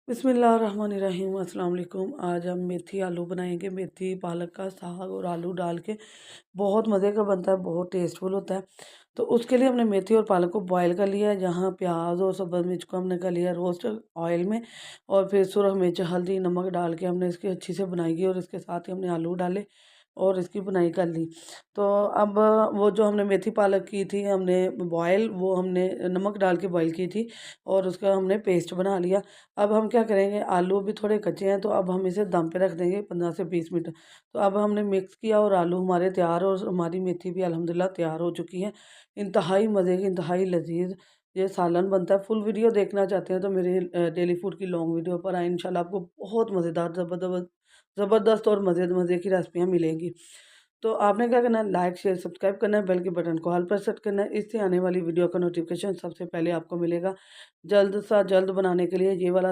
बिस्मिल्लाहिर्रहमानिर्रहीम अस्सलाम वालेकुम। आज हम मेथी आलू बनाएंगे। मेथी पालक का साग और आलू डाल के बहुत मज़े का बनता है, बहुत टेस्टफुल होता है। तो उसके लिए हमने मेथी और पालक को बॉयल कर लिया है। जहाँ प्याज और सब्ज़ मिर्च को हमने कर लिया रोस्ट ऑयल में, और फिर सुरख मिर्च हल्दी नमक डाल के हमने इसकी अच्छी से बनाई की, और इसके साथ ही हमने आलू डाले और इसकी बुनाई कर ली। तो अब वो जो हमने मेथी पालक की थी हमने बॉयल, वो हमने नमक डाल के बॉयल की थी और उसका हमने पेस्ट बना लिया। अब हम क्या करेंगे, आलू भी थोड़े कच्चे हैं तो अब हम इसे दम पे रख देंगे 15 से 20 मिनट। तो अब हमने मिक्स किया और आलू हमारे तैयार, और हमारी मेथी भी अल्हम्दुलिल्लाह तैयार हो चुकी है। इंतहाई मज़े की, इंतहाई लजीज ये सालन बनता है। फुल वीडियो देखना चाहते हैं तो मेरे डेली फूड की लॉन्ग वीडियो पर आए, इंशाल्लाह आपको बहुत मज़ेदार ज़बरदस्त और मज़े मज़े की रेसिपियाँ मिलेंगी। तो आपने क्या करना है, लाइक शेयर सब्सक्राइब करना है, बेल के बटन को ऑल पर सेट करना है। इससे आने वाली वीडियो का नोटिफिकेशन सबसे पहले आपको मिलेगा। जल्द सा जल्द बनाने के लिए ये वाला